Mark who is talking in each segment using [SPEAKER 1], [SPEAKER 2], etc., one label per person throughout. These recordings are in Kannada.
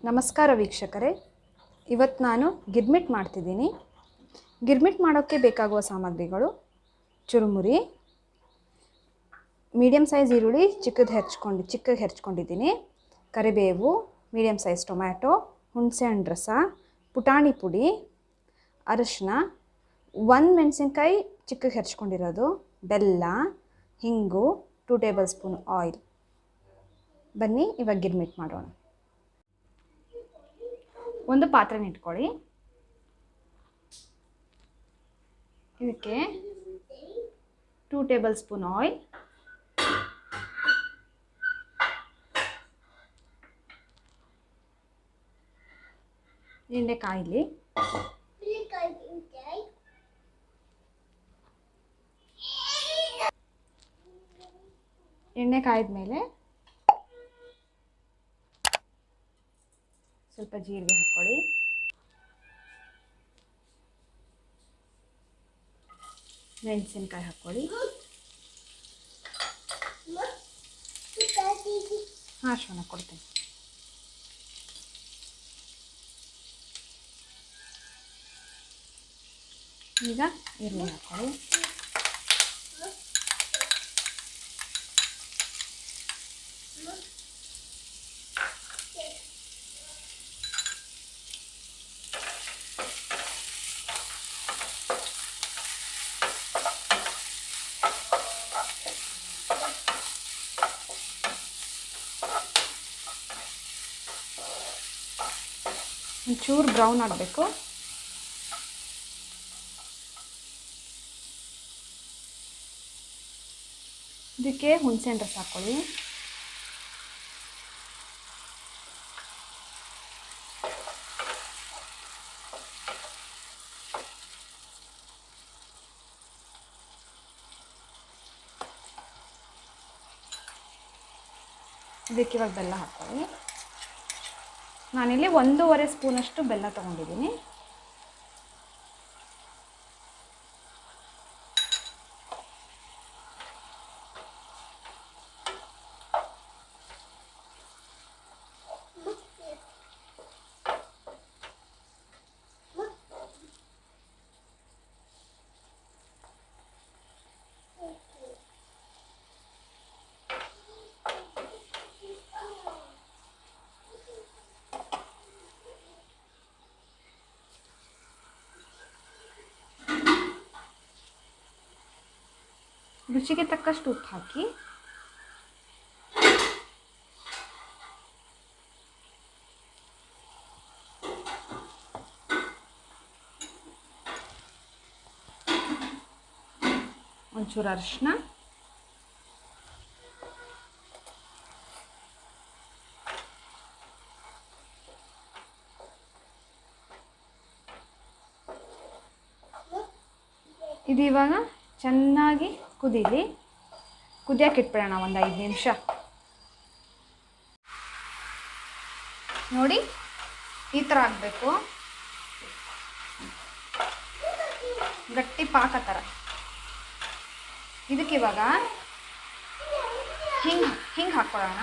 [SPEAKER 1] ನಮಸ್ಕಾರ ವೀಕ್ಷಕರೇ, ಇವತ್ತು ನಾನು ಗಿರ್ಮಿಟ್ ಮಾಡ್ತಿದ್ದೀನಿ. ಗಿರ್ಮಿಟ್ ಮಾಡೋಕ್ಕೆ ಬೇಕಾಗುವ ಸಾಮಗ್ರಿಗಳು: ಚುರುಮುರಿ, ಮೀಡಿಯಮ್ ಸೈಜ್ ಈರುಳ್ಳಿ ಚಿಕ್ಕಗೆ ಹೆಚ್ಕೊಂಡಿದ್ದೀನಿ, ಕರಿಬೇವು, ಮೀಡಿಯಮ್ ಸೈಜ್ ಟೊಮ್ಯಾಟೊ, ಹುಣಸೆಹಣ್ಣು ರಸ, ಪುಟಾಣಿ ಪುಡಿ, ಅರಿಶಿನ, 1 ಮೆಣಸಿನ್ಕಾಯಿ ಚಿಕ್ಕಗೆ ಹೆಚ್ಕೊಂಡಿರೋದು, ಬೆಲ್ಲ, ಹಿಂಗು, 2 ಟೇಬಲ್ ಸ್ಪೂನ್ ಆಯಿಲ್. ಬನ್ನಿ ಇವಾಗ ಗಿರ್ಮಿಟ್ ಮಾಡೋಣ. ಒಂದು ಪಾತ್ರೆನ ಇಟ್ಕೊಳ್ಳಿ. ಇದಕ್ಕೆ 2 ಟೇಬಲ್ ಸ್ಪೂನ್ ಆಯಿಲ್, ಎಣ್ಣೆ ಕಾಯಿಲಿ. ಎಣ್ಣೆ ಕಾಯ್ದ ಮೇಲೆ ಸ್ವಲ್ಪ ಜೀರಿಗೆ ಹಾಕ್ಕೊಳ್ಳಿ. ಮೆಣಸಿನ್ಕಾಯಿ ಹಾಕ್ಕೊಳ್ಳಿ. ಅರಿಶಿನ ಕೊಡ್ತೀನಿ. ಈಗ ಈರುಳ್ಳಿ ಹಾಕ್ಕೊಳ್ಳಿ. ಒಂಚೂರು ಬ್ರೌನ್ ಆಗಬೇಕು. ಇದಕ್ಕೆ ಹುಣಸೆಹಣ್ಣು ರಸ ಹಾಕ್ಕೊಳ್ಳಿ. ಇದಕ್ಕೆ ಇವಾಗ ಬೆಲ್ಲ ಹಾಕ್ಕೊಳ್ಳಿ. ನಾನಿಲ್ಲಿ 1.5 ಸ್ಪೂನಷ್ಟು ಬೆಲ್ಲ ತೊಗೊಂಡಿದ್ದೀನಿ. ರುಚಿಗೆ ತಕ್ಕಷ್ಟು ಉಪ್ಪು ಹಾಕಿ. ಒಂಚೂರು ಅರಿಶಿನ, ಇದು ಇವಾಗ ಚೆನ್ನಾಗಿ ಕುದೀಲಿ. ಕುದಿಯೋಕೆ ಇಟ್ಬಿಡೋಣ ಒಂದು 5 ನಿಮಿಷ. ನೋಡಿ, ಈ ಥರ ಆಗಬೇಕು, ಗಟ್ಟಿ ಪಾಕ ಥರ. ಇದಕ್ಕೆ ಇವಾಗ ಹಿಂಗೆ ಹಾಕ್ಕೊಳ್ಳೋಣ.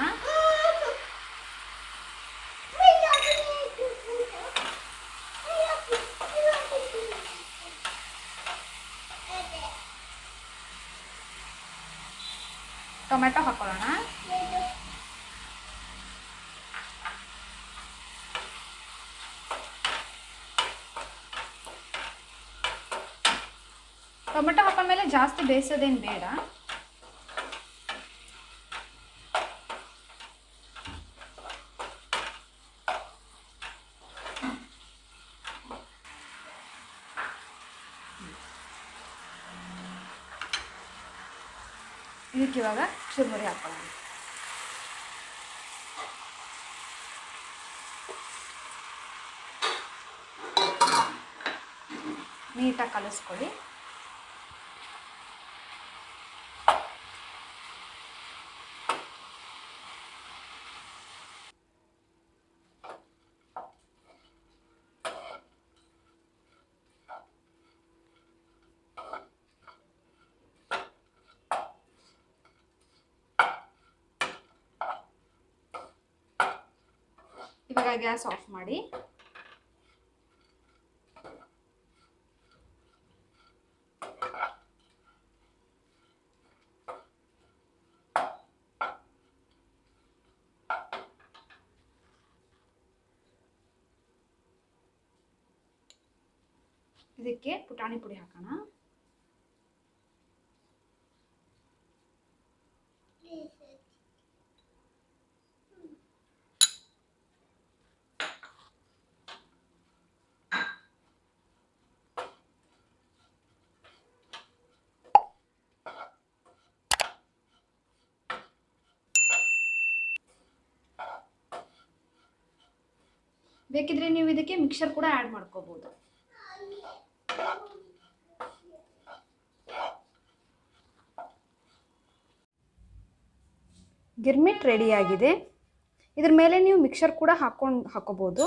[SPEAKER 1] ಟೊಮೆಟೊ ಹಾಕ್ಕೊಳ್ಳೋಣ. ಟೊಮೆಟೊ ಹಾಕೊಂಡ್ಮೇಲೆ ಜಾಸ್ತಿ ಬೇಯಿಸೋದೇನು ಬೇಡ. ಇದಕ್ಕೆ ಇವಾಗ ಚುರುಮುರಿ ಹಾಕೊಳ್ಳೋಣ. ನೀಟಾಗಿ ಕಲಿಸ್ಕೊಳ್ಳಿ. ಇವಾಗ ಗ್ಯಾಸ್ ಆಫ್ ಮಾಡಿ. ಇದಕ್ಕೆ ಪುಟಾಣಿ ಪುಡಿ ಹಾಕೋಣ. ಬೇಕಿದ್ರೆ ನೀವು ಇದಕ್ಕೆ ಮಿಕ್ಸರ್ ಕೂಡ ಆ್ಯಡ್ ಮಾಡ್ಕೋಬಹುದು. ಗಿರ್ಮಿಟ್ ರೆಡಿಯಾಗಿದೆ. ಇದ್ರ ಮೇಲೆ ನೀವು ಮಿಕ್ಸರ್ ಕೂಡ ಹಾಕೋಬಹುದು.